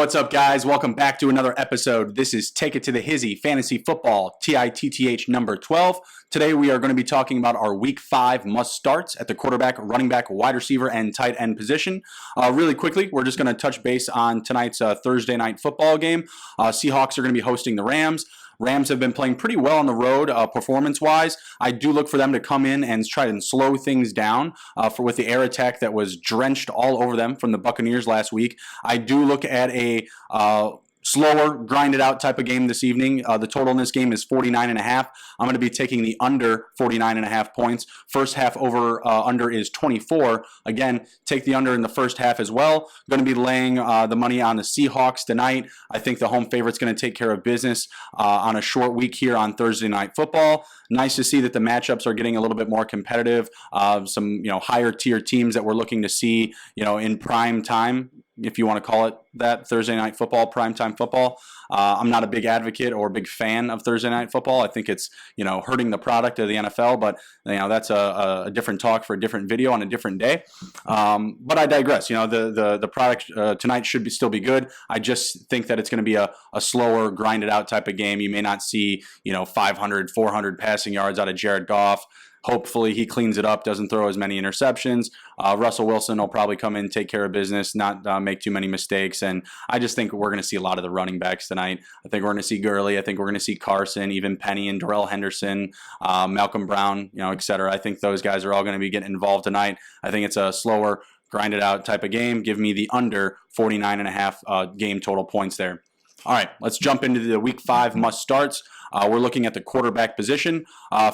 what's up, guys? Welcome back to another episode. This is Take It to the Hizzy Fantasy Football, TITTH number 12. Today we are going to be talking about our Week 5 must-starts at the quarterback, running back, wide receiver, and tight end position. Really quickly, we're just going to touch base on tonight's Thursday night football game. Seahawks are going to be hosting the Rams. Rams have been playing pretty well on the road performance-wise. I do look for them to come in and try and slow things down with the air attack that was drenched all over them from the Buccaneers last week. I do look at a slower, grinded out type of game this evening. The total in this game is 49.5. I'm going to be taking the under 49.5 points. First half over under is 24. Again, take the under in the first half as well. Going to be laying the money on the Seahawks tonight. I think the home favorite's going to take care of business on a short week here on Thursday Night Football. Nice to see that the matchups are getting a little bit more competitive. Some higher tier teams that we're looking to see in prime time, if you want to call it that, Thursday Night Football, primetime football. I'm not a big advocate or a big fan of Thursday Night Football. I think it's, hurting the product of the NFL, but, that's a different talk for a different video on a different day. But I digress. The product tonight should still be good. I just think that it's going to be a slower, grinded out type of game. You may not see, 500, 400 passing yards out of Jared Goff. Hopefully he cleans it up, doesn't throw as many interceptions. Russell Wilson will probably come in, take care of business, not make too many mistakes. And I just think we're going to see a lot of the running backs tonight. I think we're going to see Gurley. I think we're going to see Carson, even Penny and Darrell Henderson, Malcolm Brown, et cetera. I think those guys are all going to be getting involved tonight. I think it's a slower, grinded out type of game. Give me the under 49.5 game total points there. All right, let's jump into the Week 5 must-starts. We're looking at the quarterback position.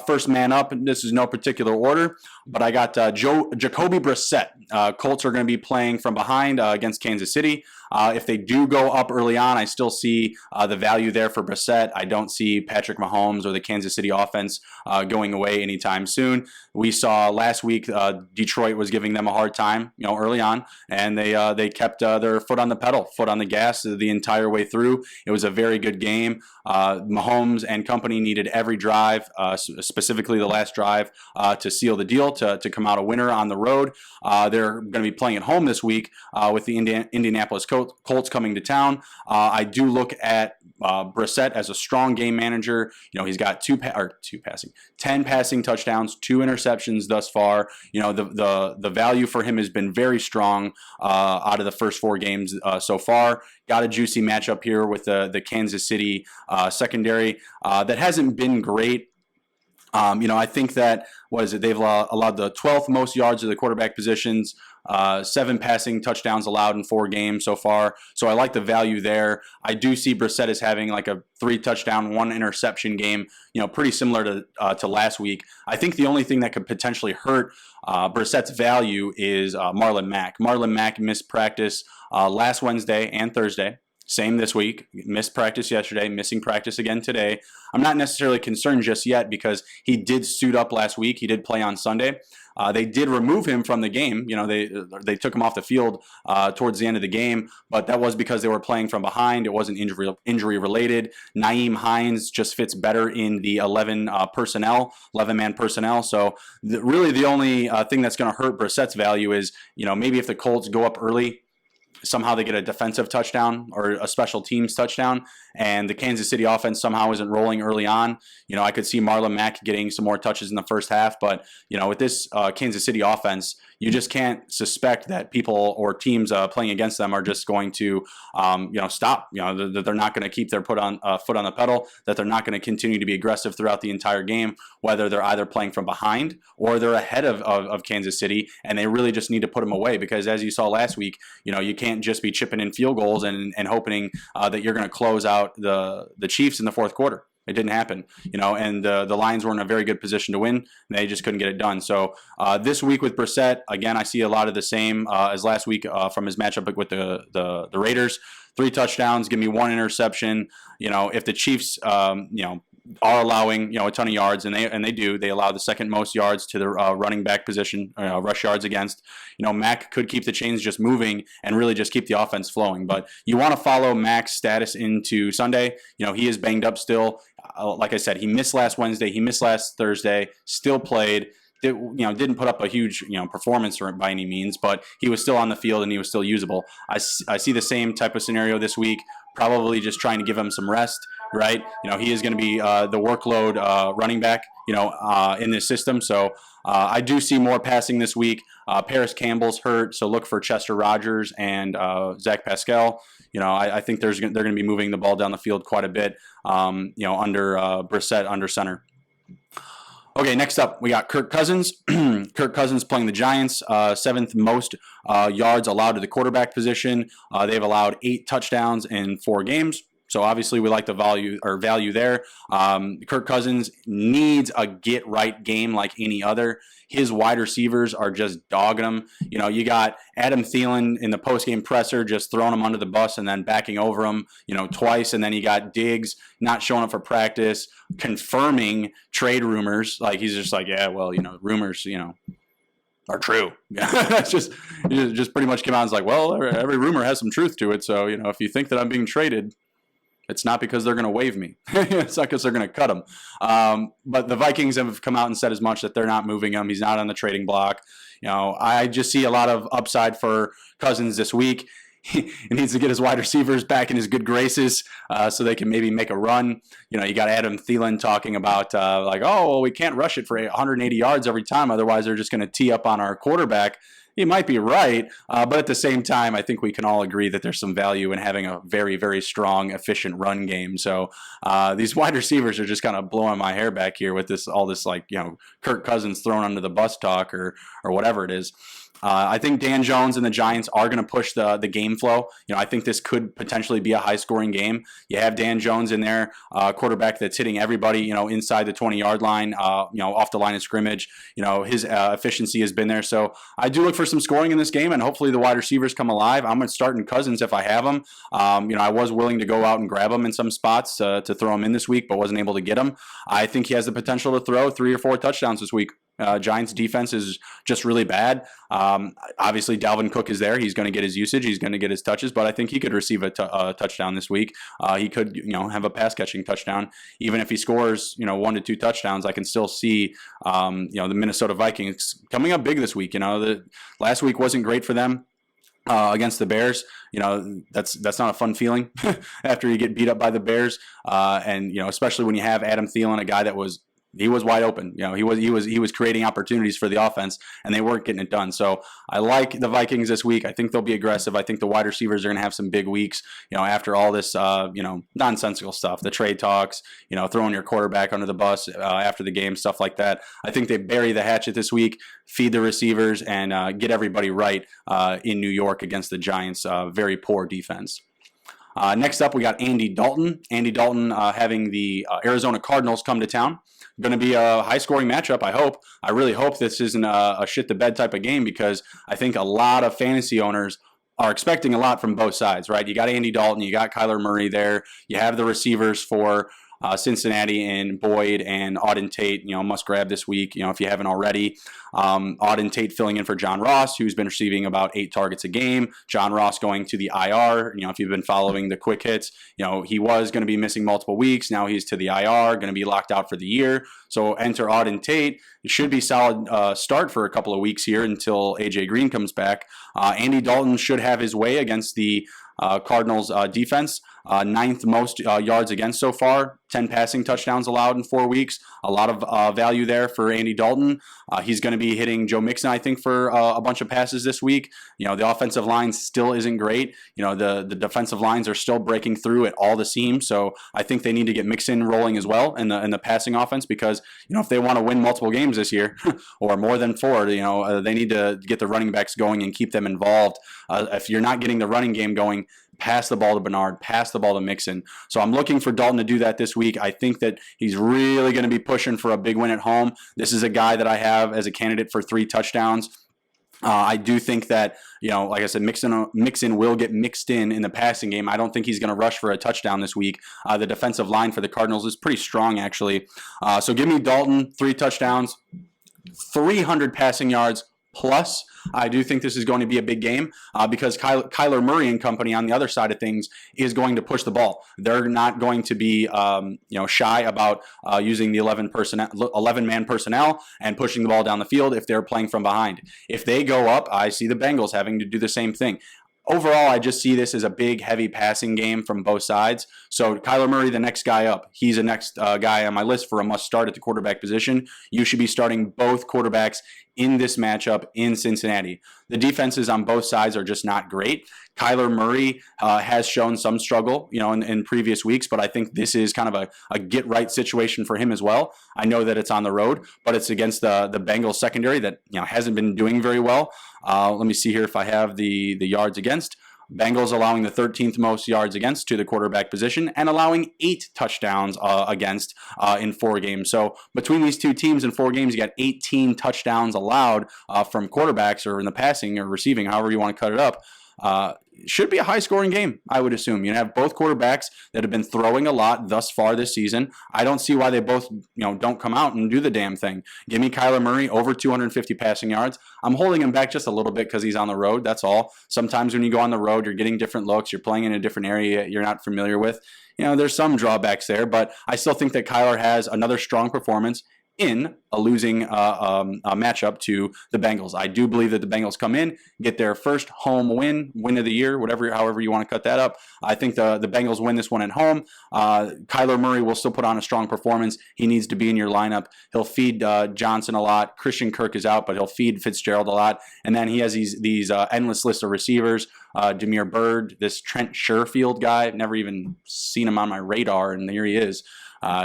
First man up, this is no particular order, but I got Jacoby Brissett. Colts are going to be playing from behind against Kansas City. If they do go up early on, I still see the value there for Brissett. I don't see Patrick Mahomes or the Kansas City offense going away anytime soon. We saw last week Detroit was giving them a hard time, early on, and they kept their foot on the pedal, foot on the gas the entire way through. It was a very good game. Mahomes and company needed every drive, specifically the last drive, to seal the deal, to come out a winner on the road. They're going to be playing at home this week with the Indianapolis Colts coming to town. I do look at Brissett as a strong game manager. He's got 10 passing touchdowns, 2 interceptions thus far. The value for him has been very strong out of the first 4 games so far. Got a juicy matchup here with the Kansas City secondary that hasn't been great. I think that, they've allowed the 12th most yards of the quarterback positions, 7 passing touchdowns allowed in 4 games so far. So I like the value there. I do see Brissett as having like a 3 touchdown, 1 interception game, pretty similar to last week. I think the only thing that could potentially hurt Brissett's value is Marlon Mack. Marlon Mack missed practice last Wednesday and Thursday. Same this week. Missed practice yesterday, missing practice again today. I'm not necessarily concerned just yet because he did suit up last week. He did play on Sunday. They did remove him from the game. They took him off the field towards the end of the game, but that was because they were playing from behind. It wasn't injury related. Nyheim Hines just fits better in the 11-man personnel. So really the only thing that's going to hurt Brissett's value is, maybe if the Colts go up early, somehow they get a defensive touchdown or a special teams touchdown, and the Kansas City offense somehow isn't rolling early on. I could see Marlon Mack getting some more touches in the first half, but, with this Kansas City offense, you just can't suspect that people or teams playing against them are just going to, stop. That they're not going to keep their foot on the pedal, that they're not going to continue to be aggressive throughout the entire game, whether they're either playing from behind or they're ahead of Kansas City, and they really just need to put them away because, as you saw last week, you can't just be chipping in field goals and hoping that you're going to close out the Chiefs in the fourth quarter. It didn't happen, and the Lions were in a very good position to win. They just couldn't get it done. So this week with Brissett, again, I see a lot of the same as last week from his matchup with the Raiders. 3 touchdowns, give me 1 interception. If the Chiefs, are allowing a ton of yards, and they allow the second most yards to the running back position, rush yards against. Mack could keep the chains just moving and really just keep the offense flowing. But you want to follow Mack's status into Sunday. He is banged up still. Like I said, he missed last Wednesday, he missed last Thursday, still played. didn't put up a huge performance by any means, but he was still on the field and he was still usable. I see the same type of scenario this week. Probably just trying to give him some rest, right? He is going to be the workload running back, in this system. So I do see more passing this week. Paris Campbell's hurt, so look for Chester Rogers and Zach Pascal. I think they're going to be moving the ball down the field quite a bit. Under Brissett under center. Okay, next up, we got Kirk Cousins. Kirk Cousins playing the Giants, seventh most yards allowed to the quarterback position. They've allowed 8 touchdowns in 4 games. So obviously we like the value there. Kirk Cousins needs a get-right game like any other. His wide receivers are just dogging him. You got Adam Thielen in the post-game presser just throwing him under the bus and then backing over him, twice. And then you got Diggs not showing up for practice, confirming trade rumors. Like he's just like, yeah, well, rumors, are true. It's just pretty much came out and was like, well, every rumor has some truth to it. So, if you think that I'm being traded, it's not because they're going to waive me. It's not because they're going to cut him. But the Vikings have come out and said as much that they're not moving him. He's not on the trading block. I just see a lot of upside for Cousins this week. He needs to get his wide receivers back in his good graces so they can maybe make a run. You got Adam Thielen talking about we can't rush it for 180 yards every time. Otherwise, they're just going to tee up on our quarterback. He might be right, but at the same time, I think we can all agree that there's some value in having a very, very strong, efficient run game. So these wide receivers are just kind of blowing my hair back here with all this Kirk Cousins thrown under the bus talk or whatever it is. I think Dan Jones and the Giants are going to push the game flow. I think this could potentially be a high-scoring game. You have Dan Jones in there, quarterback that's hitting everybody, inside the 20-yard line, off the line of scrimmage. His efficiency has been there. So I do look for some scoring in this game, and hopefully the wide receivers come alive. I'm going to start in Cousins if I have him. I was willing to go out and grab him in some spots to throw him in this week, but wasn't able to get him. I think he has the potential to throw 3 or 4 touchdowns this week. Giants defense is just really bad. Obviously, Dalvin Cook is there. He's going to get his usage. He's going to get his touches, but I think he could receive a touchdown this week. He could, have a pass catching touchdown. Even if he scores, 1 to 2 touchdowns, I can still see, the Minnesota Vikings coming up big this week. The last week wasn't great for them. Against the Bears, that's not a fun feeling after you get beat up by the Bears, and especially when you have Adam Thielen, a guy that was wide open. He was creating opportunities for the offense, and they weren't getting it done. So I like the Vikings this week. I think they'll be aggressive. I think the wide receivers are going to have some big weeks. After all this, nonsensical stuff, the trade talks, throwing your quarterback under the bus after the game, stuff like that. I think they bury the hatchet this week, feed the receivers, and get everybody right in New York against the Giants' very poor defense. Next up, we got Andy Dalton. Andy Dalton having the Arizona Cardinals come to town. Going to be a high-scoring matchup, I hope. I really hope this isn't a shit-the-bed type of game because I think a lot of fantasy owners are expecting a lot from both sides, right? You got Andy Dalton, you got Kyler Murray there. You have the receivers for Cincinnati and Boyd and Auden Tate, must grab this week, if you haven't already. Auden Tate filling in for John Ross, who's been receiving about 8 targets a game. John Ross going to the IR. If you've been following the quick hits, he was going to be missing multiple weeks. Now he's to the IR, going to be locked out for the year. So enter Auden Tate. It should be solid start for a couple of weeks here until AJ Green comes back. Andy Dalton should have his way against the Cardinals defense. 9th most yards against so far, 10 passing touchdowns allowed in 4 weeks. A lot of value there for Andy Dalton. He's going to be hitting Joe Mixon, I think, for a bunch of passes this week. The offensive line still isn't great. The defensive lines are still breaking through at all the seams. So I think they need to get Mixon rolling as well in the passing offense because, if they want to win multiple games this year or more than 4, they need to get the running backs going and keep them involved. If you're not getting the running game going, pass the ball to Bernard, pass the ball to Mixon. So I'm looking for Dalton to do that this week. I think that he's really going to be pushing for a big win at home. This is a guy that I have as a candidate for 3 touchdowns. I do think that, like I said, Mixon will get mixed in the passing game. I don't think he's going to rush for a touchdown this week. The defensive line for the Cardinals is pretty strong, actually. So give me Dalton, 3 touchdowns, 300 passing yards, Plus, I do think this is going to be a big game because Kyler Murray and company on the other side of things is going to push the ball. They're not going to be shy about using the 11-man personnel and pushing the ball down the field if they're playing from behind. If they go up, I see the Bengals having to do the same thing. Overall, I just see this as a big, heavy passing game from both sides. So Kyler Murray, the next guy up. He's the next guy on my list for a must start at the quarterback position. You should be starting both quarterbacks in this matchup in Cincinnati. The defenses on both sides are just not great. Kyler Murray has shown some struggle, in previous weeks, but I think this is kind of a get-right situation for him as well. I know that it's on the road, but it's against the Bengals secondary that hasn't been doing very well. Let me see here if I have the yards against. Bengals allowing the 13th most yards against to the quarterback position and allowing 8 touchdowns against in 4 games. So between these two teams in 4 games, you got 18 touchdowns allowed from quarterbacks or in the passing or receiving, however you want to cut it up. Should be a high-scoring game, I would assume. You have both quarterbacks that have been throwing a lot thus far this season. I don't see why they both, don't come out and do the damn thing. Give me Kyler Murray over 250 passing yards. I'm holding him back just a little bit because he's on the road. That's all. Sometimes when you go on the road, you're getting different looks. You're playing in a different area you're not familiar with. There's some drawbacks there, but I still think that Kyler has another strong performance in a losing matchup to the Bengals. I do believe that the Bengals come in, get their first home win of the year, however you want to cut that up. I think the Bengals win this one at home. Kyler Murray will still put on a strong performance. He needs to be in your lineup. He'll feed Johnson a lot. Christian Kirk is out, but he'll feed Fitzgerald a lot. And then he has these endless list of receivers. Jameer Byrd, this Trent Sherfield guy. I've never even seen him on my radar, and here he is.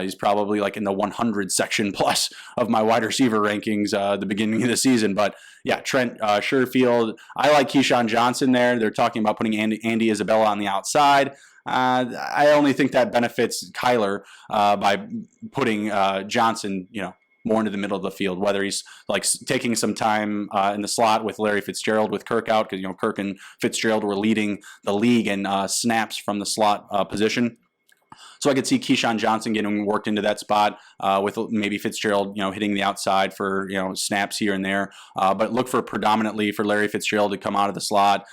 He's probably like in the 100 section plus of my wide receiver rankings at the beginning of the season. But yeah, Trent Sherfield. I like Keyshawn Johnson there. They're talking about putting Andy Isabella on the outside. I only think that benefits Kyler by putting Johnson, more into the middle of the field, whether he's like taking some time in the slot with Larry Fitzgerald with Kirk out, because Kirk and Fitzgerald were leading the league in snaps from the slot position. So I could see Keyshawn Johnson getting worked into that spot with maybe Fitzgerald, hitting the outside for, snaps here and there. But look for predominantly for Larry Fitzgerald to come out of the slot.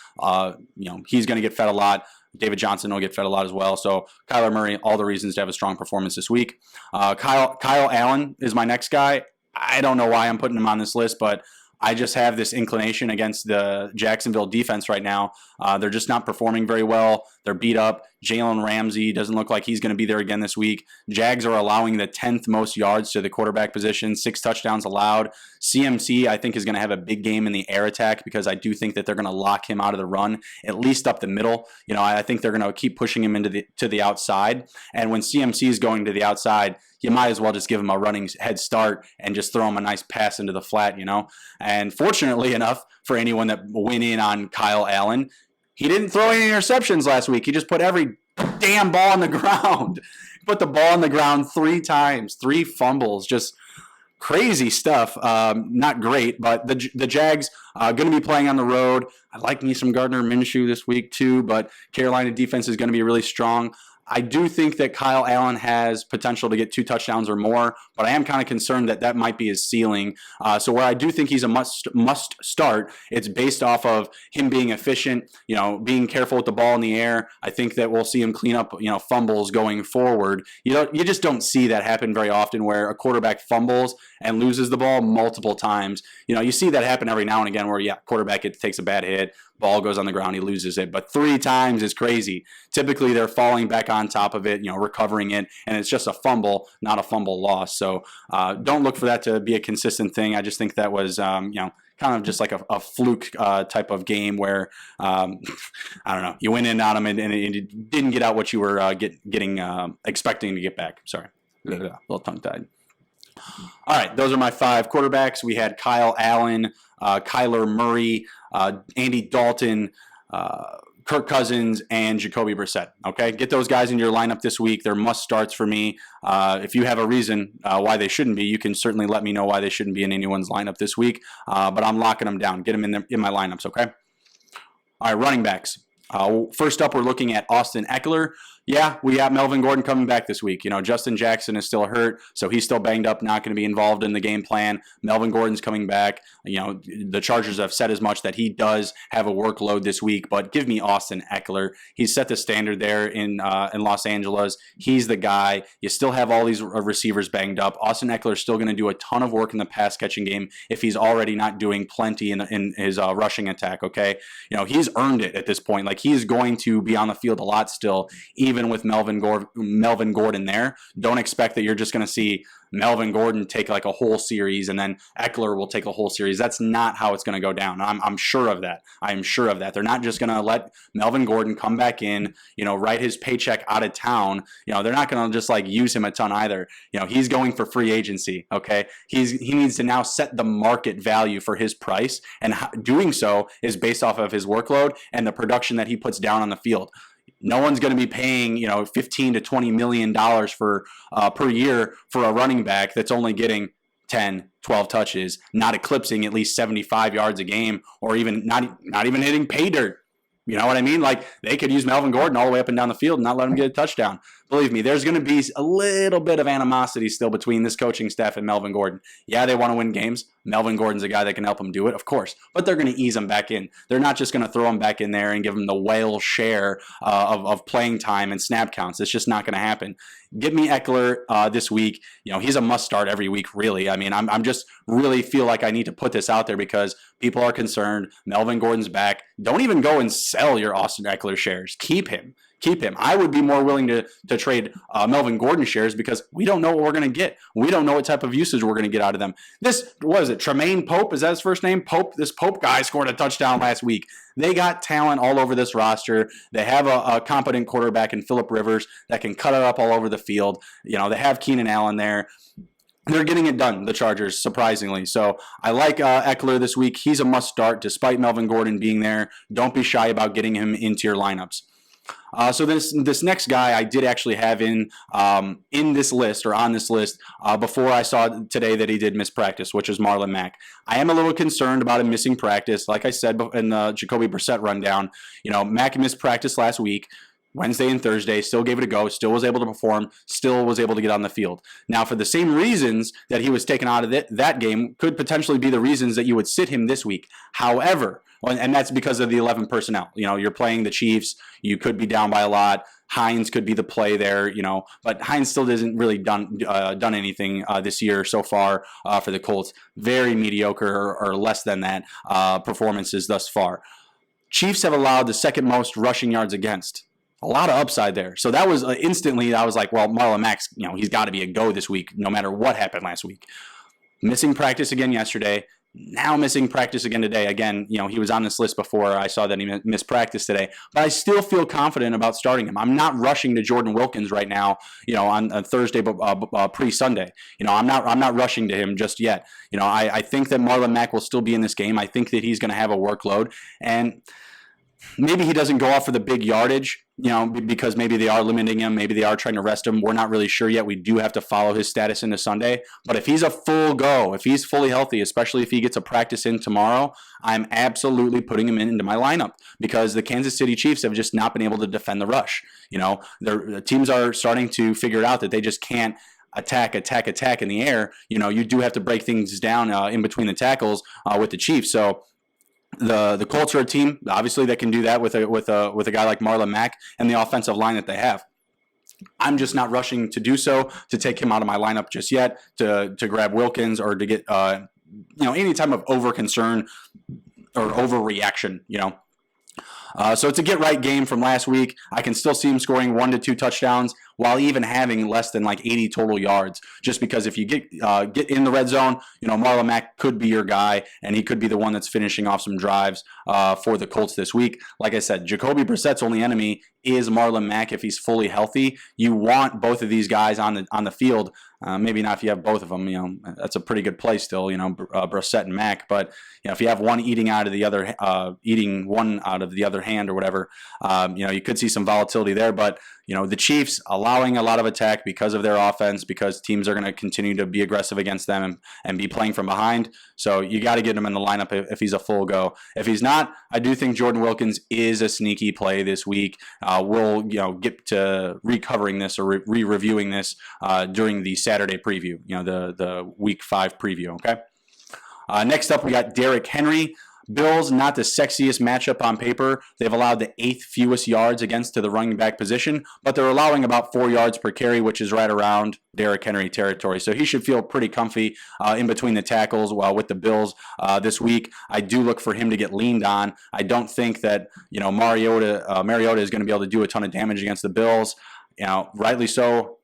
He's going to get fed a lot. David Johnson will get fed a lot as well. So Kyler Murray, all the reasons to have a strong performance this week. Kyle Allen is my next guy. I don't know why I'm putting him on this list, but I just have this inclination against the Jacksonville defense right now. They're just not performing very well. They're beat up. Jalen Ramsey doesn't look like he's going to be there again this week. Jags are allowing the 10th most yards to the quarterback position, 6 touchdowns allowed. CMC, I think, is going to have a big game in the air attack because I do think that they're going to lock him out of the run, at least up the middle. I think they're going to keep pushing him to the outside. And when CMC is going to the outside, you might as well just give him a running head start and just throw him a nice pass into the flat, And fortunately enough for anyone that went in on Kyle Allen, he didn't throw any interceptions last week. He just put every damn ball on the ground. He put the ball on the ground 3 times, 3 fumbles, just crazy stuff. Not great, but the Jags going to be playing on the road. I like me some Gardner Minshew this week too, but Carolina defense is going to be really strong. I do think that Kyle Allen has potential to get 2 touchdowns or more, but I am kind of concerned that might be his ceiling. So where I do think he's a must start, it's based off of him being efficient, being careful with the ball in the air. I think that we'll see him clean up, fumbles going forward. You just don't see that happen very often where a quarterback fumbles and loses the ball multiple times. You see that happen every now and again where, quarterback takes a bad hit, ball goes on the ground, he loses it. But 3 times is crazy. Typically, they're falling back on top of it, recovering it, and it's just a fumble, not a fumble loss. So don't look for that to be a consistent thing. I just think that was, kind of just like a fluke type of game where, I don't know, you went in on them and it didn't get out what you were expecting to get back. Sorry, a little tongue-tied. All right, those are my 5 quarterbacks. We had Kyle Allen, Kyler Murray, Andy Dalton, Kirk Cousins, and Jacoby Brissett. Okay, get those guys in your lineup this week. They're must starts for me. If you have a reason why they shouldn't be, you can certainly let me know why they shouldn't be in anyone's lineup this week. But I'm locking them down. Get them in my lineups. Okay. All right, running backs. First up, we're looking at Austin Eckler. Yeah, we got Melvin Gordon coming back this week. Justin Jackson is still hurt, so he's still banged up, not going to be involved in the game plan. Melvin Gordon's coming back. The Chargers have said as much that he does have a workload this week, but give me Austin Eckler. He's set the standard there in Los Angeles. He's the guy. You still have all these receivers banged up. Austin Eckler is still going to do a ton of work in the pass catching game if he's already not doing plenty in his rushing attack. Okay, he's earned it at this point. Like, he's going to be on the field a lot still, even with Melvin Gordon there. Don't expect that you're just going to see Melvin Gordon take like a whole series and then Eckler will take a whole series. That's not how it's going to go down. I'm sure of that. I'm sure of that. They're not just going to let Melvin Gordon come back in, write his paycheck out of town. They're not going to just like use him a ton either. He's going for free agency. Okay. He needs to now set the market value for his price, and doing so is based off of his workload and the production that he puts down on the field. No one's going to be paying, $15 to $20 million for per year for a running back that's only getting 10, 12 touches, not eclipsing at least 75 yards a game, or even not even hitting pay dirt. You know what I mean? Like, they could use Melvin Gordon all the way up and down the field and not let him get a touchdown. Believe me, there's going to be a little bit of animosity still between this coaching staff and Melvin Gordon. Yeah, they want to win games. Melvin Gordon's a guy that can help them do it, of course. But they're going to ease him back in. They're not just going to throw him back in there and give him the whale share of playing time and snap counts. It's just not going to happen. Give me Eckler this week. He's a must start every week, really. I mean, I'm just really feel like I need to put this out there because people are concerned. Melvin Gordon's back. Don't even go and sell your Austin Eckler shares. Keep him. I would be more willing to trade Melvin Gordon shares because we don't know what we're going to get. We don't know what type of usage we're going to get out of them. What is it? Tremaine Pope? Is that his first name? Pope. This Pope guy scored a touchdown last week. They got talent all over this roster. They have a competent quarterback in Phillip Rivers that can cut it up all over the field. They have Keenan Allen there. They're getting it done, the Chargers, surprisingly. So I like Eckler this week. He's a must start despite Melvin Gordon being there. Don't be shy about getting him into your lineups. So this next guy I did actually have in this list or on this list before I saw today that he did miss practice, which is Marlon Mack. I am a little concerned about him missing practice. Like I said in the Jacoby Brissett rundown, Mack missed practice last week. Wednesday and Thursday, still gave it a go, still was able to perform, still was able to get on the field. Now, for the same reasons that he was taken out of that game could potentially be the reasons that you would sit him this week. However, and that's because of the 11 personnel. You're playing the Chiefs. You could be down by a lot. Hines could be the play there, but Hines still hasn't really done anything this year so far for the Colts. Very mediocre or less than that performances thus far. Chiefs have allowed the second most rushing yards against. A lot of upside there. So that was instantly, I was like, well, Marlon Mack's, he's got to be a go this week, no matter what happened last week. Missing practice again yesterday. Now missing practice again today. Again, he was on this list before I saw that he missed practice today. But I still feel confident about starting him. I'm not rushing to Jordan Wilkins right now, on Thursday, pre-Sunday. I'm not rushing to him just yet. I think that Marlon Mack will still be in this game. I think that he's going to have a workload. And maybe he doesn't go off for the big yardage, because maybe they are limiting him. Maybe they are trying to rest him. We're not really sure yet. We do have to follow his status into Sunday. But if he's a full go, if he's fully healthy, especially if he gets a practice in tomorrow, I'm absolutely putting him into my lineup because the Kansas City Chiefs have just not been able to defend the rush. Their teams are starting to figure out that they just can't attack in the air. You do have to break things down in between the tackles with the Chiefs. So the Colts are a team, obviously, that can do that with a guy like Marlon Mack and the offensive line that they have. I'm just not rushing to do so, to take him out of my lineup just yet, to grab Wilkins or to get any type of over concern or overreaction. So it's a get-right game from last week. I can still see him scoring 1 to 2 touchdowns while even having less than like 80 total yards. Just because if you get in the red zone, Marlon Mack could be your guy, and he could be the one that's finishing off some drives for the Colts this week. Like I said, Jacoby Brissett's only enemy is Marlon Mack if he's fully healthy. You want both of these guys on the field. Maybe not if you have both of them. That's a pretty good play still. Brissett and Mack. But if you have one eating one out of the other hand or whatever, you could see some volatility there. But the Chiefs allowing a lot of attack because of their offense, because teams are going to continue to be aggressive against them and be playing from behind. So you got to get him in the lineup if he's a full go. If he's not, I do think Jordan Wilkins is a sneaky play this week. We'll get to recovering this or re-reviewing this during the Saturday preview, the Week 5 preview, okay? Next up, we got Derrick Henry. Bills, not the sexiest matchup on paper. They've allowed the 8th fewest yards against to the running back position, but they're allowing about 4 yards per carry, which is right around Derrick Henry territory. So he should feel pretty comfy in between the tackles with the Bills this week. I do look for him to get leaned on. I don't think that Mariota is going to be able to do a ton of damage against the Bills. Rightly so.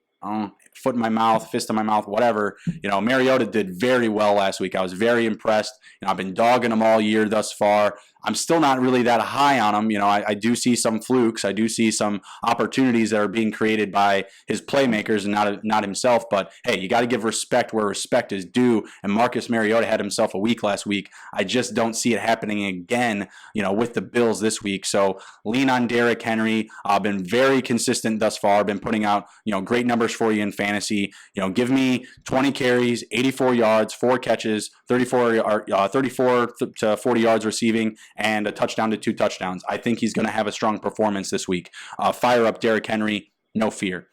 Foot in my mouth, fist in my mouth, whatever. Mariota did very well last week. I was very impressed. I've been dogging him all year thus far. I'm still not really that high on him. I do see some flukes. I do see some opportunities that are being created by his playmakers and not himself. But hey, you got to give respect where respect is due. And Marcus Mariota had himself a week last week. I just don't see it happening again, with the Bills this week. So lean on Derrick Henry. I've been very consistent thus far. Been putting out, great numbers for you in fantasy. Give me 20 carries, 84 yards, 4 catches, 34 to 40 yards receiving, and a touchdown to 2 touchdowns. I think he's going to have a strong performance this week. Fire up Derrick Henry, no fear.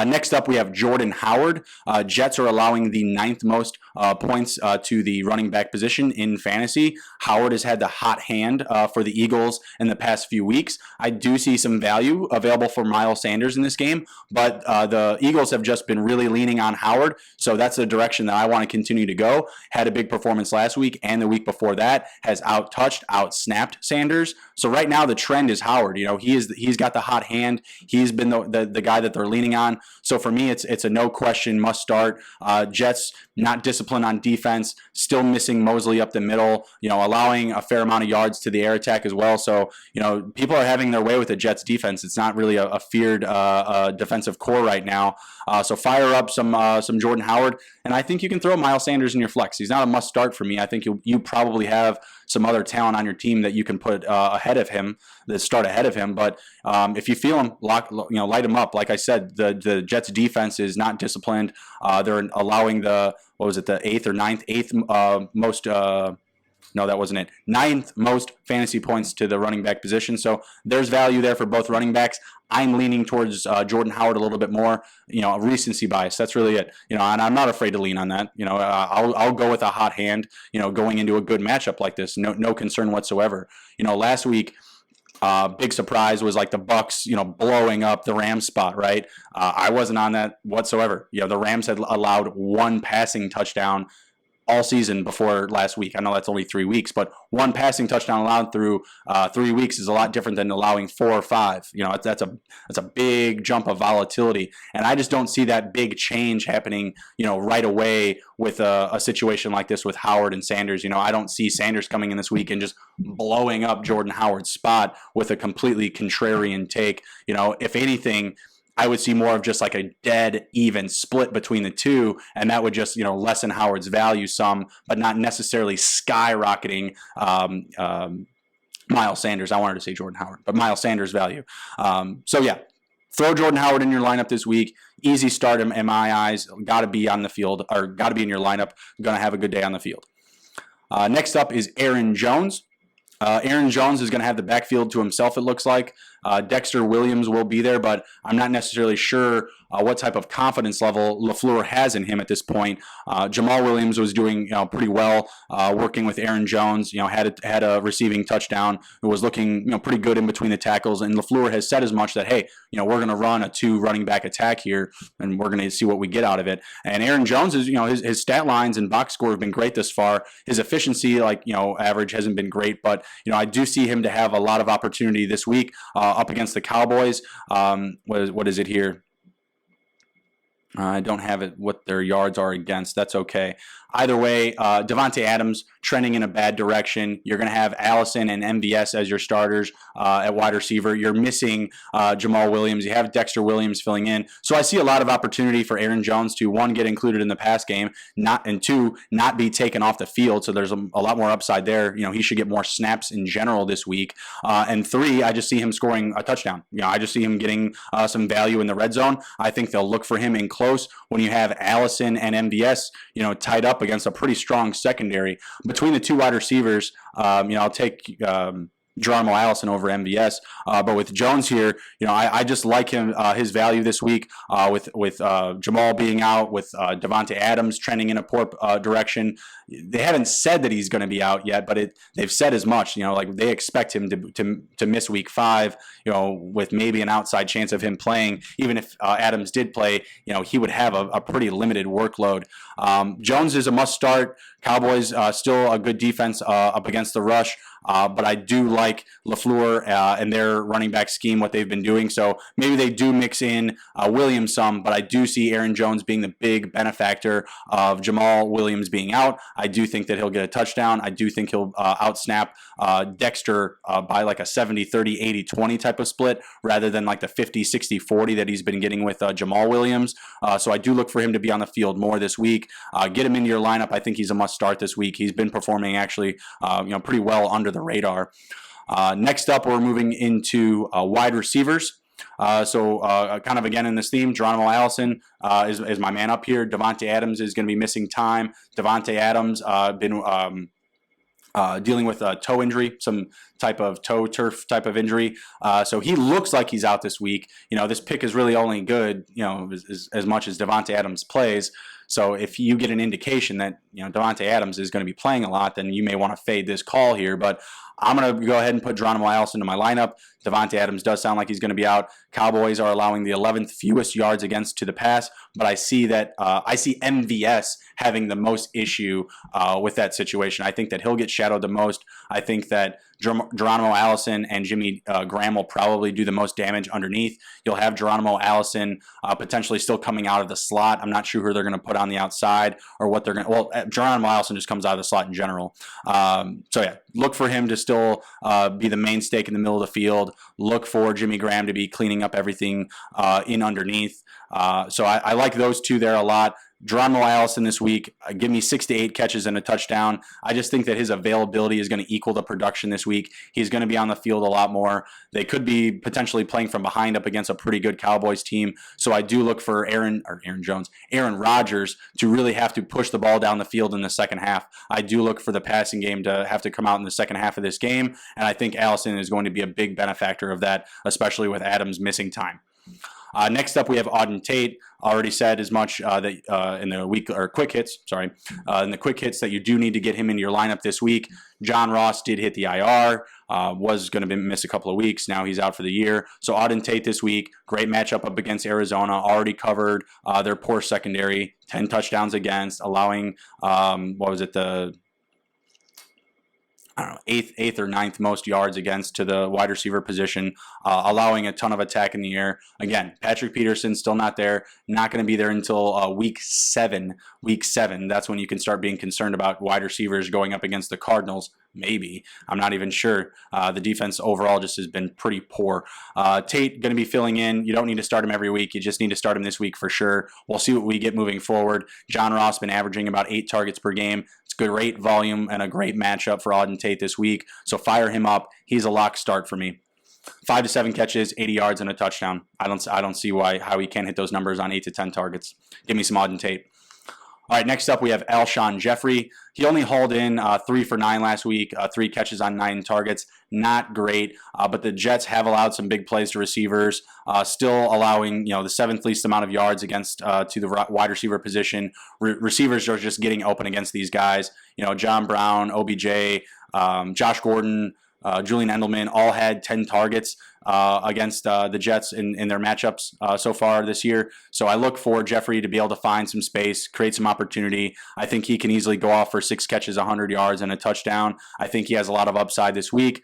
Next up, we have Jordan Howard. Jets are allowing the 9th most points to the running back position in fantasy. Howard has had the hot hand for the Eagles in the past few weeks. I do see some value available for Miles Sanders in this game, but the Eagles have just been really leaning on Howard, so that's the direction that I want to continue to go. Had a big performance last week and the week before that, has outsnapped Sanders. So right now the trend is Howard. He's got the hot hand. He's been the guy that they're leaning on. So for me, it's a no question must start. Jets not disciplined on defense, still missing Mosley up the middle, allowing a fair amount of yards to the air attack as well. So, people are having their way with the Jets defense. It's not really a feared defensive core right now. So fire up some Jordan Howard, and I think you can throw Miles Sanders in your flex. He's not a must start for me. I think you probably have some other talent on your team that you can put ahead of him, that start ahead of him. But if you feel him, light him up. Like I said, the Jets defense is not disciplined. They're allowing the 8th most. No, that wasn't it. 9th most fantasy points to the running back position. So there's value there for both running backs. I'm leaning towards Jordan Howard a little bit more. Recency bias. That's really it. And I'm not afraid to lean on that. I'll go with a hot hand. Going into a good matchup like this. No concern whatsoever. Last week, big surprise was like the Bucks, blowing up the Rams spot, right? I wasn't on that whatsoever. The Rams had allowed 1 passing touchdown all season before last week. I know that's only 3 weeks, but 1 passing touchdown allowed through 3 weeks is a lot different than allowing 4 or 5. That's a big jump of volatility, and I just don't see that big change happening, right away with a situation like this with Howard and Sanders. I don't see Sanders coming in this week and just blowing up Jordan Howard's spot with a completely contrarian take. If anything, I would see more of just like a dead even split between the two, and that would just lessen Howard's value some, but not necessarily skyrocketing Miles Sanders. I wanted to say Jordan Howard, but Miles Sanders' value. So yeah, throw Jordan Howard in your lineup this week. Easy start in my eyes. Got to be on the field, or got to be in your lineup. Going to have a good day on the field. Next up is Aaron Jones. Aaron Jones is going to have the backfield to himself, it looks like. Dexter Williams will be there, but I'm not necessarily sure what type of confidence level LaFleur has in him at this point. Jamal Williams was doing pretty well working with Aaron Jones. Had a receiving touchdown. It was looking pretty good in between the tackles, and LaFleur has said as much that, hey, we're going to run a 2 running back attack here, and we're going to see what we get out of it. And Aaron Jones is his stat lines and box score have been great this far. His efficiency, average, hasn't been great, but I do see him to have a lot of opportunity this week up against the Cowboys. What is it here? I don't have it what their yards are against. That's okay. Either way, Devontae Adams trending in a bad direction. You're going to have Allison and MVS as your starters at wide receiver. You're missing Jamal Williams. You have Dexter Williams filling in. So I see a lot of opportunity for Aaron Jones to, one, get included in the pass game, and two, not be taken off the field. So there's a lot more upside there. He should get more snaps in general this week. And three, I just see him scoring a touchdown. I just see him getting some value in the red zone. I think they'll look for him in close when you have Allison and MVS, tied up against a pretty strong secondary. Between the two wide receivers, I'll take Geronimo Allison over MVS. But with Jones here, I just like him, his value this week with Jamal being out, with Devontae Adams trending in a poor direction. They haven't said that he's going to be out yet, but they've said as much. Like they expect him to miss week 5. With maybe an outside chance of him playing. Even if Adams did play, he would have a pretty limited workload. Jones is a must start. Cowboys still a good defense up against the rush. But I do like LaFleur and their running back scheme, what they've been doing. So maybe they do mix in Williams some, but I do see Aaron Jones being the big benefactor of Jamal Williams being out. I do think that he'll get a touchdown. I do think he'll outsnap Dexter by like a 70, 30, 80, 20 type of split rather than like the 50, 60, 40 that he's been getting with Jamal Williams. So I do look for him to be on the field more this week. Get him into your lineup. I think he's a must start this week. He's been performing actually pretty well under the radar. Next up, we're moving into wide receivers. So kind of again in this theme, Geronimo Allison is my man up here. Devontae Adams is going to be missing time. Devontae Adams been dealing with a toe injury, some type of toe turf type of injury. So he looks like he's out this week. This pick is really only good, as much as Devontae Adams plays. So if you get an indication that Devontae Adams is going to be playing a lot, then you may want to fade this call here. But I'm going to go ahead and put Geronimo Allison in my lineup. Devontae Adams does sound like he's going to be out. Cowboys are allowing the 11th fewest yards against to the pass, but I see that I see MVS having the most issue with that situation. I think that he'll get shadowed the most. I think that Geronimo Allison and Jimmy Graham will probably do the most damage underneath. You'll have Geronimo Allison potentially still coming out of the slot. I'm not sure who they're going to put on the outside or what they're going to. Well, Geronimo Allison just comes out of the slot in general. So yeah, look for him to still be the main stake in the middle of the field. Look for Jimmy Graham to be cleaning up everything in underneath. So I like those two there a lot. Geronimo Allison this week, give me 6 to 8 catches and a touchdown. I just think that his availability is going to equal the production this week. He's going to be on the field a lot more. They could be potentially playing from behind up against a pretty good Cowboys team. So I do look for Aaron Rodgers to really have to push the ball down the field in the second half. I do look for the passing game to have to come out in the second half of this game, and I think Allison is going to be a big benefactor of that, especially with Adams missing time. Next up, we have Auden Tate. Already said as much that in the quick hits that you do need to get him into your lineup this week. John Ross did hit the IR, was going to miss a couple of weeks. Now he's out for the year. So Auden Tate this week, great matchup up against Arizona. Already covered their poor secondary, 10 touchdowns against, allowing eighth or ninth most yards against to the wide receiver position, allowing a ton of attack in the air. Again, Patrick Peterson still not there, not going to be there until week 7. That's when you can start being concerned about wide receivers going up against the Cardinals. Maybe. I'm not even sure. The defense overall just has been pretty poor. Tate going to be filling in. You don't need to start him every week. You just need to start him this week for sure. We'll see what we get moving forward. John Ross been averaging about 8 targets per game. It's great volume and a great matchup for Auden Tate this week. So fire him up. He's a lock start for me. 5 to 7 catches, 80 yards, and a touchdown. I don't see how he can't hit those numbers on 8 to 10 targets. Give me some Auden Tate. All right, next up we have Alshon Jeffrey. He only hauled in 3 for 9 last week, 3 catches on 9 targets. Not great, but the Jets have allowed some big plays to receivers, still allowing the 7th least amount of yards against to the wide receiver position. Receivers are just getting open against these guys. John Brown, OBJ, Josh Gordon, Julian Edelman all had 10 targets against the Jets in their matchups so far this year. So I look for Jeffrey to be able to find some space, create some opportunity. I think he can easily go off for 6 catches, 100 yards, and a touchdown. I think he has a lot of upside this week.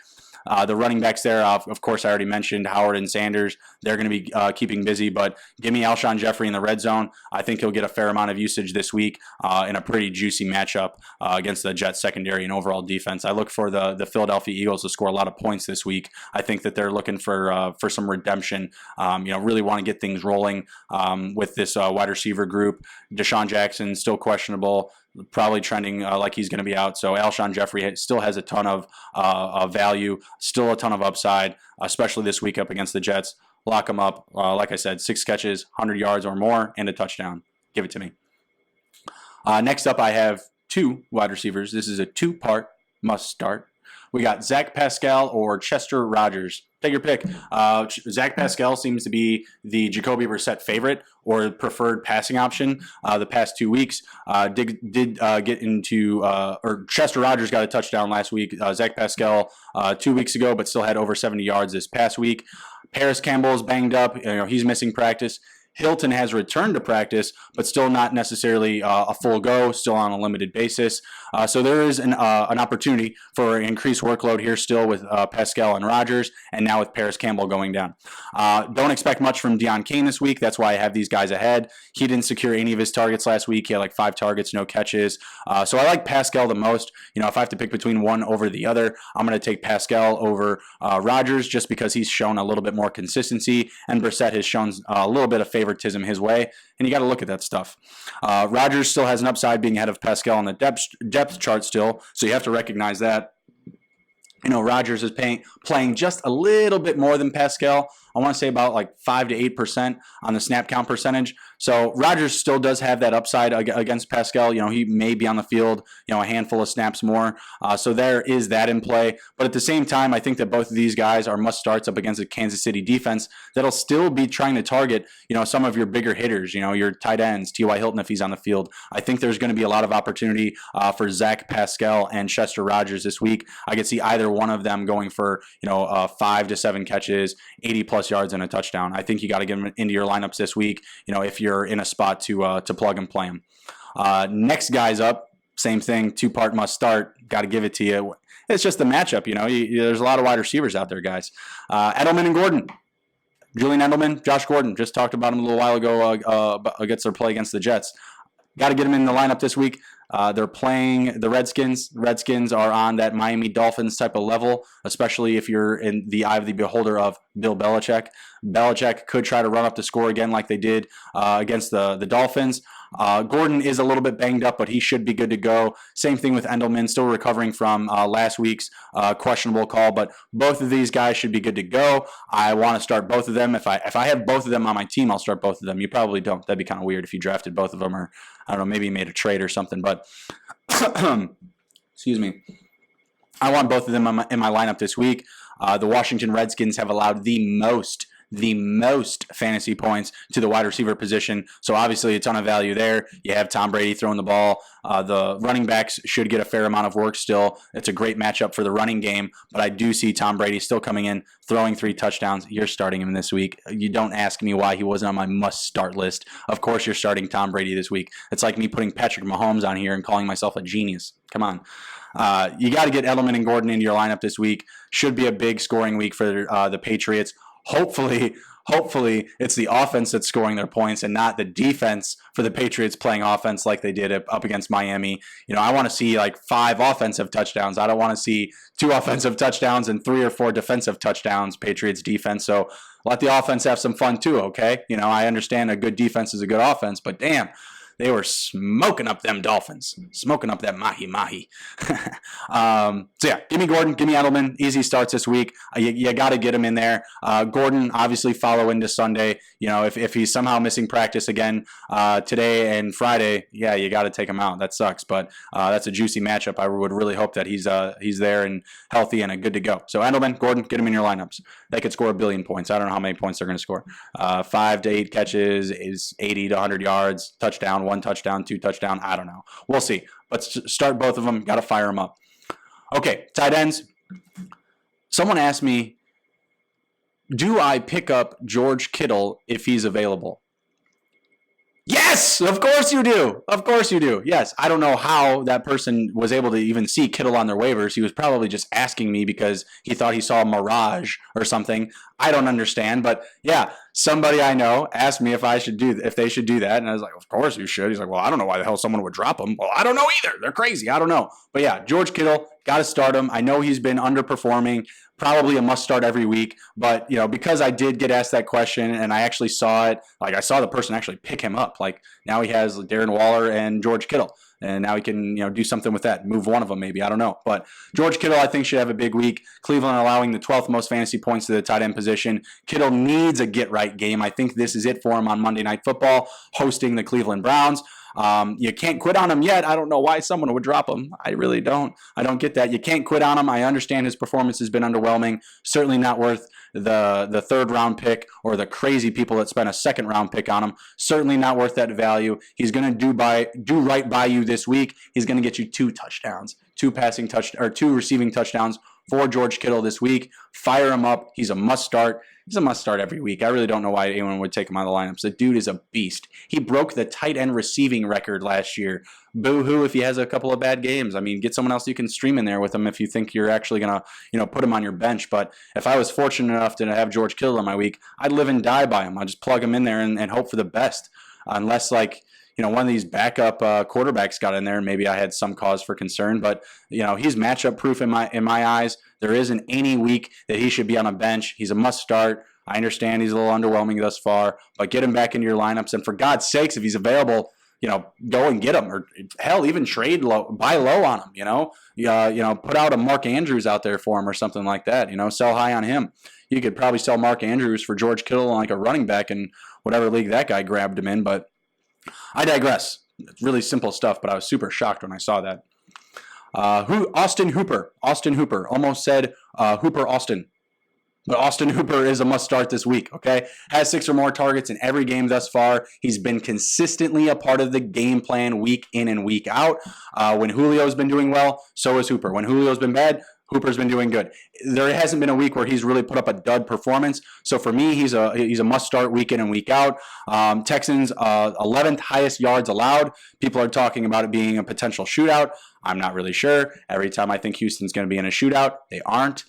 The running backs there, of course, I already mentioned Howard and Sanders. They're going to be keeping busy, but give me Alshon Jeffrey in the red zone. I think he'll get a fair amount of usage this week in a pretty juicy matchup against the Jets secondary and overall defense. I look for the Philadelphia Eagles to score a lot of points this week. I think that they're looking for some redemption. Really want to get things rolling with this wide receiver group. Deshaun Jackson still questionable, probably trending like he's going to be out. So Alshon Jeffrey still has a ton of value, still a ton of upside, especially this week up against the Jets. Lock him up. Like I said, 6 catches, 100 yards or more, and a touchdown. Give it to me. Next up, I have 2 wide receivers. This is a 2-part must start. We got Zach Pascal or Chester Rogers. Take your pick. Zach Pascal seems to be the Jacoby Brissett favorite or preferred passing option the past 2 weeks. Did get into, or Chester Rogers got a touchdown last week. Zach Pascal 2 weeks ago, but still had over 70 yards this past week. Paris Campbell's banged up. He's missing practice. Hilton has returned to practice, but still not necessarily a full go, still on a limited basis. So there is an opportunity for increased workload here still with Pascal and Rogers, and now with Paris Campbell going down. Don't expect much from Deion Kane this week. That's why I have these guys ahead. He didn't secure any of his targets last week. He had like 5 targets, no catches. So I like Pascal the most. If I have to pick between one over the other, I'm going to take Pascal over Rogers just because he's shown a little bit more consistency, and Brissett has shown a little bit of favoritism his way, and you got to look at that stuff. Rogers still has an upside being ahead of Pascal on the depth chart still, so you have to recognize that. Rogers is playing just a little bit more than Pascal. I want to say about like 5 to 8% on the snap count percentage. So Rogers still does have that upside against Pascal. He may be on the field, a handful of snaps more. So there is that in play. But at the same time, I think that both of these guys are must starts up against a Kansas City defense that'll still be trying to target, some of your bigger hitters, your tight ends, T.Y. Hilton if he's on the field. I think there's going to be a lot of opportunity for Zach Pascal and Chester Rogers this week. I could see either one of them going for, 5 to 7 catches, 80 plus yards and a touchdown. I think you got to get them into your lineups this week, if you're in a spot to plug and play them. Next guys up, same thing, 2-part must start. Got to give it to you. It's just the matchup, there's a lot of wide receivers out there, guys. Edelman and Gordon. Julian Edelman, Josh Gordon. Just talked about him a little while ago against their play against the Jets. Got to get him in the lineup this week. They're playing the Redskins. Redskins are on that Miami Dolphins type of level, especially if you're in the eye of the beholder of Bill Belichick. Belichick could try to run up the score again like they did against the Dolphins. Gordon is a little bit banged up, but he should be good to go. Same thing with Endelman, still recovering from last week's questionable call, but both of these guys should be good to go. I want to start both of them. If I have both of them on my team, I'll start both of them. You probably don't. That'd be kind of weird if you drafted both of them, or I don't know, maybe you made a trade or something, but excuse me. I want both of them in my lineup this week. The Washington Redskins have allowed the most fantasy points to the wide receiver position. So obviously a ton of value there. You have Tom Brady throwing the ball. The running backs should get a fair amount of work still. It's a great matchup for the running game, but I do see Tom Brady still coming in, throwing 3 touchdowns. You're starting him this week. You don't ask me why he wasn't on my must-start list. Of course you're starting Tom Brady this week. It's like me putting Patrick Mahomes on here and calling myself a genius. Come on. You got to get Edelman and Gordon into your lineup this week. Should be a big scoring week for the Patriots. Hopefully it's the offense that's scoring their points and not the defense for the Patriots playing offense like they did up against Miami. I want to see like 5 offensive touchdowns. I don't want to see 2 offensive touchdowns and 3 or 4 defensive touchdowns, Patriots defense. So let the offense have some fun too, okay? I understand a good defense is a good offense, but damn, they were smoking up them Dolphins, smoking up that mahi-mahi. So yeah, give me Gordon, give me Edelman. Easy starts this week. You got to get him in there. Gordon, obviously follow into Sunday. If he's somehow missing practice again today and Friday, yeah, you got to take him out. That sucks, but that's a juicy matchup. I would really hope that he's there and healthy and good to go. So Edelman, Gordon, get him in your lineups. They could score 1 billion points. I don't know how many points they're going to score. 5 to 8 catches is 80 to 100 yards, touchdown. 1 touchdown, 2 touchdown. I don't know. We'll see. Let's start both of them. Got to fire them up. Okay, tight ends. Someone asked me, do I pick up George Kittle if he's available? Yeah! Yes, of course you do. Of course you do. Yes, I don't know how that person was able to even see Kittle on their waivers. He was probably just asking me because he thought he saw a mirage or something. I don't understand, but yeah, somebody I know asked me if they should do that, and I was like, of course you should. He's like, well, I don't know why the hell someone would drop him. Well, I don't know either. They're crazy. I don't know, but yeah, George Kittle, got to start him. I know he's been underperforming. Probably a must start every week, but because I did get asked that question and I actually saw it, like I saw the person actually pick him up. Like now he has Darren Waller and George Kittle, and now he can do something with that, move one of them maybe, I don't know. But George Kittle I think should have a big week. Cleveland allowing the 12th most fantasy points to the tight end position. Kittle needs a get right game. I think this is it for him on Monday Night Football, hosting the Cleveland Browns. You can't quit on him yet. I don't know why someone would drop him. I really don't. I don't get that. You can't quit on him. I understand his performance has been underwhelming. Certainly not worth the third round pick or the crazy people that spent a second round pick on him. Certainly not worth that value. He's going to do right by you this week. He's going to get you 2 touchdowns, 2 receiving touchdowns for George Kittle this week. Fire him up. He's a must start. He's a must start every week. I really don't know why anyone would take him out of the lineups. The dude is a beast. He broke the tight end receiving record last year. Boo-hoo if he has a couple of bad games. I mean, get someone else you can stream in there with him if you think you're actually going to, put him on your bench. But if I was fortunate enough to have George Kittle in my week, I'd live and die by him. I'd just plug him in there and hope for the best. Unless, one of these backup quarterbacks got in there, maybe I had some cause for concern. But he's matchup proof in my eyes. There isn't any week that he should be on a bench. He's a must start. I understand he's a little underwhelming thus far, but get him back into your lineups. And for God's sakes, if he's available, go and get him, or hell, even trade low, buy low on him. Put out a Mark Andrews out there for him or something like that. Sell high on him. You could probably sell Mark Andrews for George Kittle like a running back in whatever league that guy grabbed him in. But I digress. It's really simple stuff, but I was super shocked when I saw that. Austin Hooper. Austin Hooper. Almost said Hooper Austin. But Austin Hooper is a must start this week, okay? Has 6 or more targets in every game thus far. He's been consistently a part of the game plan week in and week out. When Julio's been doing well, so is Hooper. When Julio's been bad, Hooper's been doing good. There hasn't been a week where he's really put up a dud performance. So for me, he's a must start week in and week out. Texans 11th highest yards allowed. People are talking about it being a potential shootout. I'm not really sure. Every time I think Houston's going to be in a shootout, they aren't.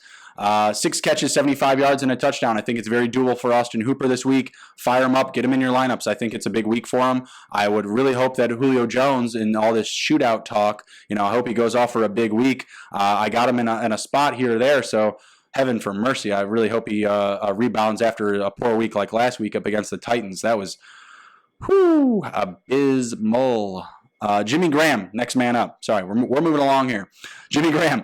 6 catches, 75 yards, and a touchdown. I think it's very doable for Austin Hooper this week. Fire him up, get him in your lineups. I think it's a big week for him. I would really hope that Julio Jones, in all this shootout talk, I hope he goes off for a big week. I got him in a spot here or there, so heaven for mercy. I really hope he rebounds after a poor week like last week up against the Titans. That was abysmal. Jimmy Graham, next man up. Sorry, we're moving along here. Jimmy Graham,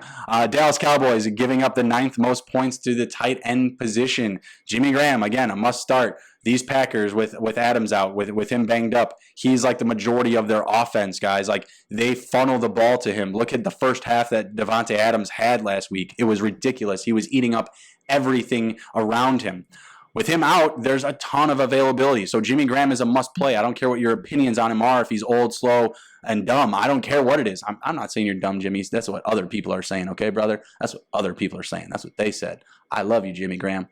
Dallas Cowboys giving up the 9th most points to the tight end position. Jimmy Graham, again, a must start. These Packers with Adams out, with him banged up, he's like the majority of their offense, guys. Like, they funnel the ball to him. Look at the first half that Devontae Adams had last week. It was ridiculous. He was eating up everything around him. With him out, there's a ton of availability. So Jimmy Graham is a must play. I don't care what your opinions on him are, if he's old, slow, and dumb. I don't care what it is. I'm not saying you're dumb, Jimmy. That's what other people are saying, okay, brother? That's what other people are saying. That's what they said. I love you, Jimmy Graham.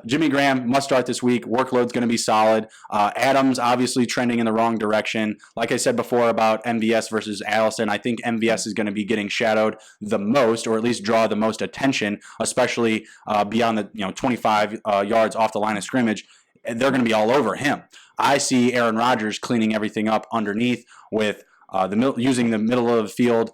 Jimmy Graham must start this week. Workload's going to be solid. Adams obviously trending in the wrong direction. Like I said before about MVS versus Allison, I think MVS is going to be getting shadowed the most, or at least draw the most attention, especially beyond the 25 yards off the line of scrimmage. They're going to be all over him. I see Aaron Rodgers cleaning everything up underneath with using the middle of the field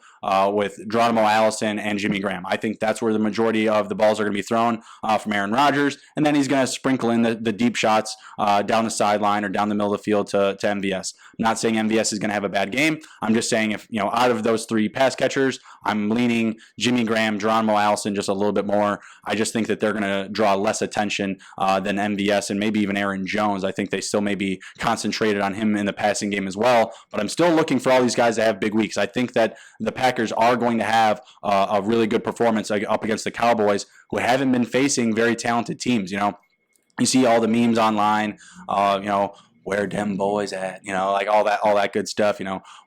with Geronimo Allison and Jimmy Graham. I think that's where the majority of the balls are going to be thrown from Aaron Rodgers, and then he's going to sprinkle in the deep shots down the sideline or down the middle of the field to MVS. I'm not saying MVS is going to have a bad game. I'm just saying if out of those 3 pass catchers, I'm leaning Jimmy Graham, Geronimo Allison just a little bit more. I just think that they're going to draw less attention than MVS and maybe even Aaron Jones. I think they still may be concentrated on him in the passing game as well, but I'm still looking for all these guys to have big weeks. I think that the Packers are going to have a really good performance up against the Cowboys, who haven't been facing very talented teams. You see all the memes online, where them boys at, like all that good stuff,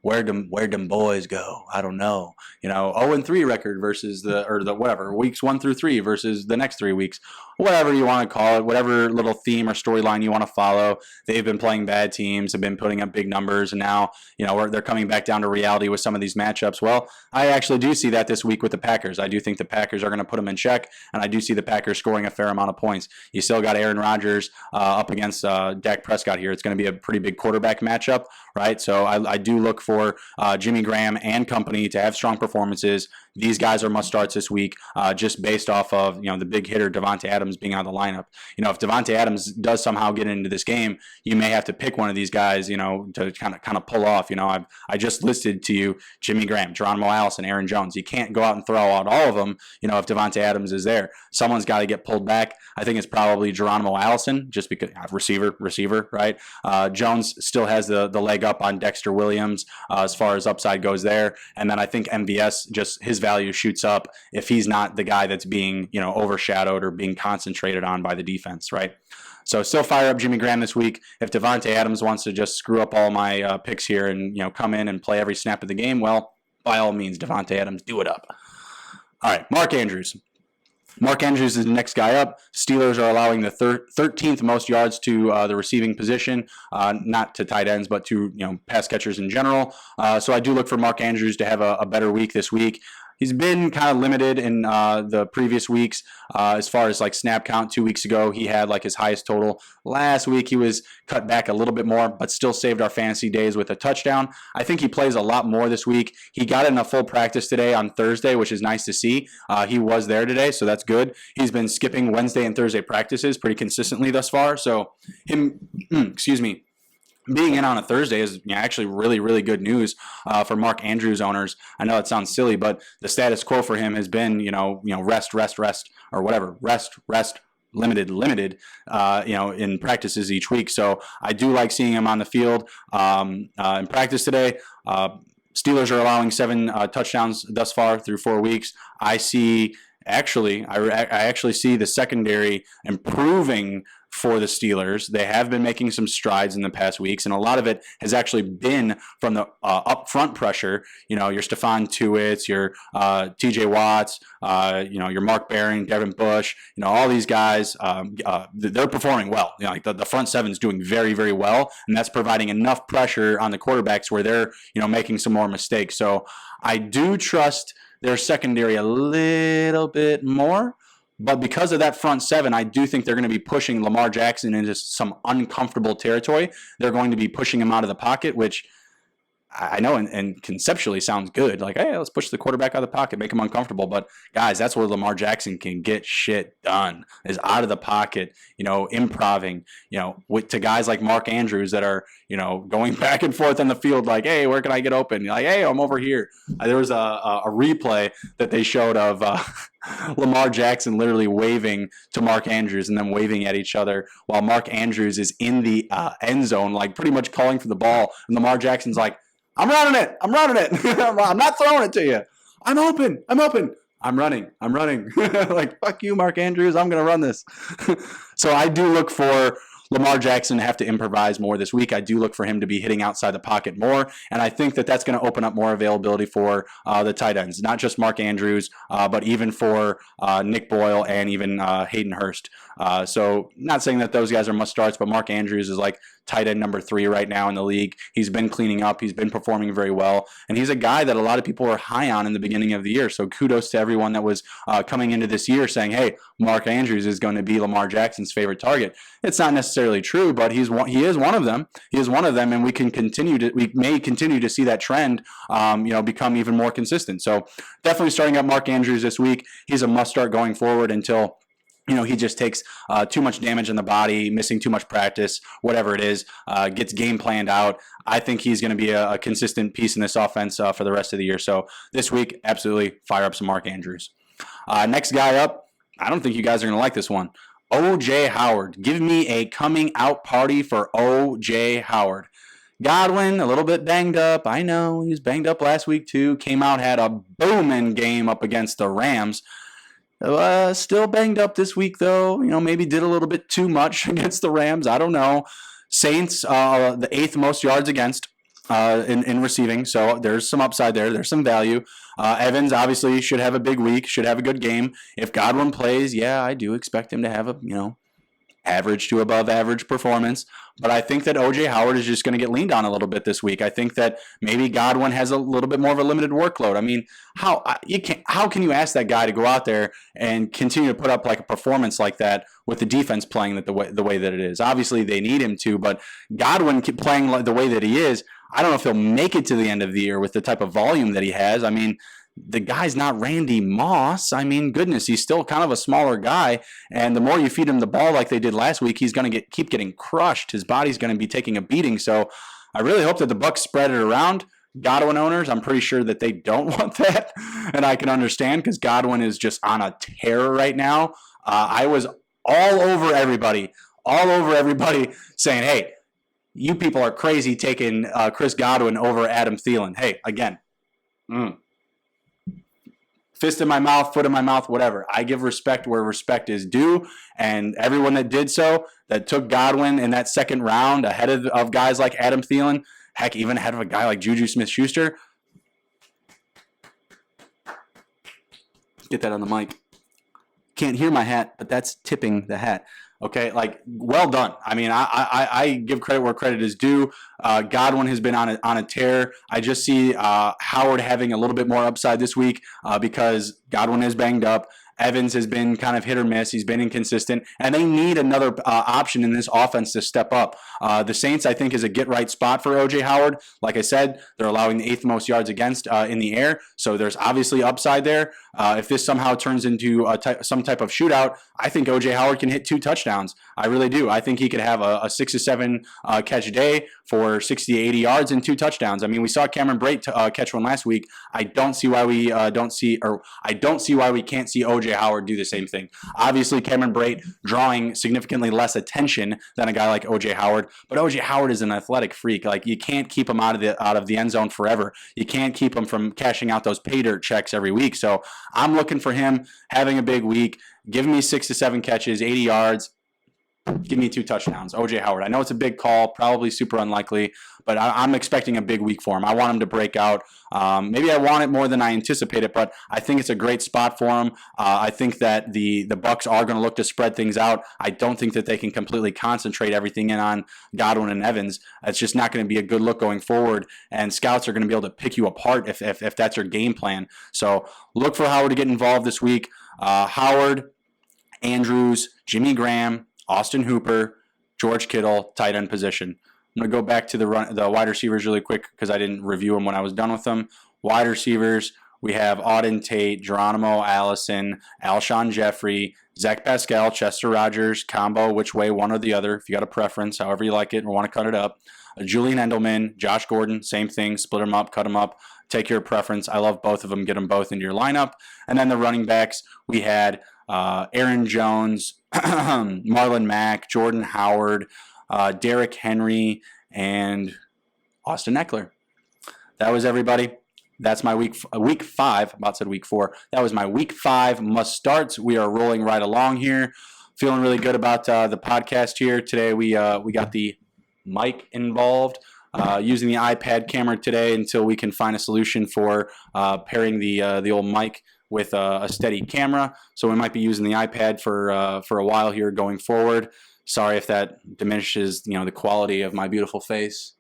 where them boys go, I don't know, 0-3 record versus the whatever, weeks 1 through 3 versus the next 3 weeks. whatever you want to call it, whatever little theme or storyline you want to follow. They've been playing bad teams, have been putting up big numbers, and now they're coming back down to reality with some of these matchups. Well, I actually do see that this week with the Packers. I do think the Packers are going to put them in check, and I do see the Packers scoring a fair amount of points. You still got Aaron Rodgers up against Dak Prescott here. It's going to be a pretty big quarterback matchup, right? So I do look for Jimmy Graham and company to have strong performances. These guys are must-starts this week, just based off of the big hitter Davante Adams being out of the lineup. If Davante Adams does somehow get into this game, you may have to pick one of these guys, to kind of pull off. I just listed to you Jimmy Graham, Geronimo Allison, Aaron Jones. You can't go out and throw out all of them. If Davante Adams is there, someone's got to get pulled back. I think it's probably Geronimo Allison, just because receiver, right? Jones still has the leg up on Dexter Williams as far as upside goes there, and then I think MVS, just his value shoots up if he's not the guy that's being overshadowed or being concentrated on by the defense, right? So still fire up Jimmy Graham this week. If Davante Adams wants to just screw up all my picks here and come in and play every snap of the game, well, by all means, Davante Adams, do it up. All right, Mark Andrews. Mark Andrews is the next guy up. Steelers are allowing the 13th most yards to the receiving position, not to tight ends, but to pass catchers in general. So I do look for Mark Andrews to have a better week this week. He's been kind of limited in the previous weeks as far as like snap count. 2 weeks ago, he had like his highest total. Last week, he was cut back a little bit more, but still saved our fantasy days with a touchdown. I think he plays a lot more this week. He got in a full practice today on Thursday, which is nice to see. He was there today, so that's good. He's been skipping Wednesday and Thursday practices pretty consistently thus far. So him, being in on a Thursday is actually really, really good news for Mark Andrews owners. I know it sounds silly, but the status quo for him has been, rest, or whatever, rest, limited, in practices each week. So I do like seeing him on the field in practice today. Steelers are allowing 7 touchdowns thus far through 4 weeks. I actually see the secondary improving for the Steelers. They have been making some strides in the past weeks, and a lot of it has actually been from the upfront pressure. Your Stephon Tuitt's, your T.J. Watts, your Mark Barron, Devin Bush. All these guys, they're performing well. Like the front seven is doing very, very well, and that's providing enough pressure on the quarterbacks where they're making some more mistakes. So I do trust their secondary a little bit more. But because of that front seven, I do think they're going to be pushing Lamar Jackson into some uncomfortable territory. They're going to be pushing him out of the pocket, which I know and conceptually sounds good. Like, hey, let's push the quarterback out of the pocket, make him uncomfortable. But, guys, that's where Lamar Jackson can get shit done, is out of the pocket, improving, to guys like Mark Andrews that are, going back and forth on the field like, hey, where can I get open? Like, hey, I'm over here. There was a replay that they showed of Lamar Jackson literally waving to Mark Andrews and then waving at each other while Mark Andrews is in the end zone, like pretty much calling for the ball. And Lamar Jackson's like, I'm running it. I'm not throwing it to you. I'm open. I'm running. Like, fuck you, Mark Andrews. I'm going to run this. So I do look for Lamar Jackson to have to improvise more this week. I do look for him to be hitting outside the pocket more, and I think that that's going to open up more availability for the tight ends, not just Mark Andrews, but even for Nick Boyle and even Hayden Hurst. So not saying that those guys are must-starts, but Mark Andrews is like tight end number 3 right now in the league. He's been cleaning up. He's been performing very well, and he's a guy that a lot of people were high on in the beginning of the year. So kudos to everyone that was coming into this year saying, hey, Mark Andrews is going to be Lamar Jackson's favorite target. It's not necessarily true, but he is one of them. He is one of them, and we may continue to see that trend, become even more consistent. So definitely starting up Mark Andrews this week. He's a must start going forward until he just takes too much damage in the body, missing too much practice, whatever it is, gets game planned out. I think he's going to be a consistent piece in this offense for the rest of the year. So this week, absolutely fire up some Mark Andrews. Next guy up, I don't think you guys are going to like this one. O.J. Howard. Give me a coming out party for O.J. Howard. Godwin, a little bit banged up. I know, he was banged up last week too. Came out, had a booming game up against the Rams. Still banged up this week, though. Maybe did a little bit too much against the Rams. I don't know. Saints, the 8th most yards against. in receiving, so there's some upside there. There's some value. Evans obviously should have a big week, should have a good game. If Godwin plays, yeah, I do expect him to have a average to above average performance. But I think that OJ Howard is just going to get leaned on a little bit this week. I think that maybe Godwin has a little bit more of a limited workload. I mean, how can you ask that guy to go out there and continue to put up like a performance like that with the defense playing the way that it is? Obviously, they need him to, but Godwin playing the way that he is, I don't know if he'll make it to the end of the year with the type of volume that he has. I mean, the guy's not Randy Moss. I mean, goodness, he's still kind of a smaller guy. And the more you feed him the ball like they did last week, he's going to keep getting crushed. His body's going to be taking a beating. So I really hope that the Bucs spread it around. Godwin owners, I'm pretty sure that they don't want that. And I can understand because Godwin is just on a tear right now. I was all over everybody saying, hey, you people are crazy taking Chris Godwin over Adam Thielen. Hey, again, fist in my mouth, foot in my mouth, whatever. I give respect where respect is due, and everyone that did so, that took Godwin in that second round ahead of guys like Adam Thielen, heck, even ahead of a guy like Juju Smith-Schuster. Get that on the mic. Can't hear my hat, but that's tipping the hat. Okay, like, well done. I mean, I give credit where credit is due. Godwin has been on a tear. I just see Howard having a little bit more upside this week because Godwin is banged up. Evans has been kind of hit or miss. He's been inconsistent, and they need another option in this offense to step up. The Saints, I think, is a get-right spot for O.J. Howard. Like I said, they're allowing the 8th most yards against in the air, so there's obviously upside there. If this somehow turns into some type of shootout, I think O.J. Howard can hit 2 touchdowns. I really do. I think he could have a 6 to 7 catch a day for 60 to 80 yards and 2 touchdowns. I mean, we saw Cameron Brate catch one last week. I don't see why we can't see O.J. Howard do the same thing. Obviously, Cameron Brate drawing significantly less attention than a guy like O.J. Howard, but O.J. Howard is an athletic freak. Like, you can't keep him out of the end zone forever. You can't keep him from cashing out those pay dirt checks every week. So I'm looking for him having a big week. Give me 6 to 7 catches, 80 yards. Give me 2 touchdowns. O.J. Howard. I know it's a big call, probably super unlikely, but I'm expecting a big week for him. I want him to break out. Maybe I want it more than I anticipated, but I think it's a great spot for him. I think that the Bucs are going to look to spread things out. I don't think that they can completely concentrate everything in on Godwin and Evans. It's just not going to be a good look going forward, and scouts are going to be able to pick you apart if that's your game plan. So look for Howard to get involved this week. Howard, Andrews, Jimmy Graham, Austin Hooper, George Kittle, tight end position. I'm going to go back to the wide receivers really quick because I didn't review them when I was done with them. Wide receivers, we have Auden Tate, Geronimo Allison, Alshon Jeffrey, Zach Pascal, Chester Rogers, combo, which way, one or the other, if you got a preference, however you like it or want to cut it up. Julian Edelman, Josh Gordon, same thing, split them up, cut them up, take your preference. I love both of them, get them both into your lineup. And then the running backs, we had Aaron Jones, Marlon Mack, Jordan Howard, Derrick Henry, and Austin Eckler. That was everybody. That's my week 5. About said week 4. That was my week 5 must starts. We are rolling right along here. Feeling really good about the podcast here today. We got the mic involved. Using the iPad camera today until we can find a solution for pairing the old mic with a steady camera. So we might be using the iPad for a while here going forward. Sorry if that diminishes, the quality of my beautiful face.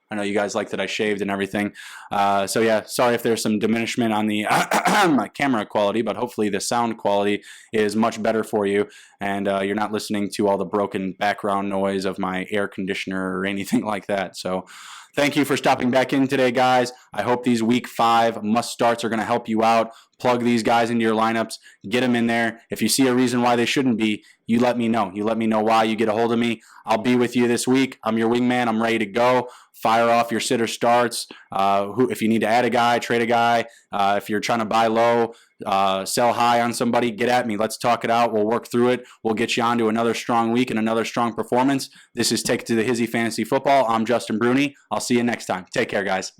I know you guys like that I shaved and everything. So yeah, sorry if there's some diminishment on the my camera quality, but hopefully the sound quality is much better for you, and you're not listening to all the broken background noise of my air conditioner or anything like that. So thank you for stopping back in today, guys. I hope these week 5 must starts are going to help you out. Plug these guys into your lineups. Get them in there. If you see a reason why they shouldn't be, you let me know. You let me know why. You get a hold of me. I'll be with you this week. I'm your wingman. I'm ready to go. Fire off your sitter starts. If you need to add a guy, trade a guy. If you're trying to buy low, sell high on somebody, get at me. Let's talk it out. We'll work through it. We'll get you on to another strong week and another strong performance. This is Take It to the Hizzy Fantasy Football. I'm Justin Bruni. I'll see you next time. Take care, guys.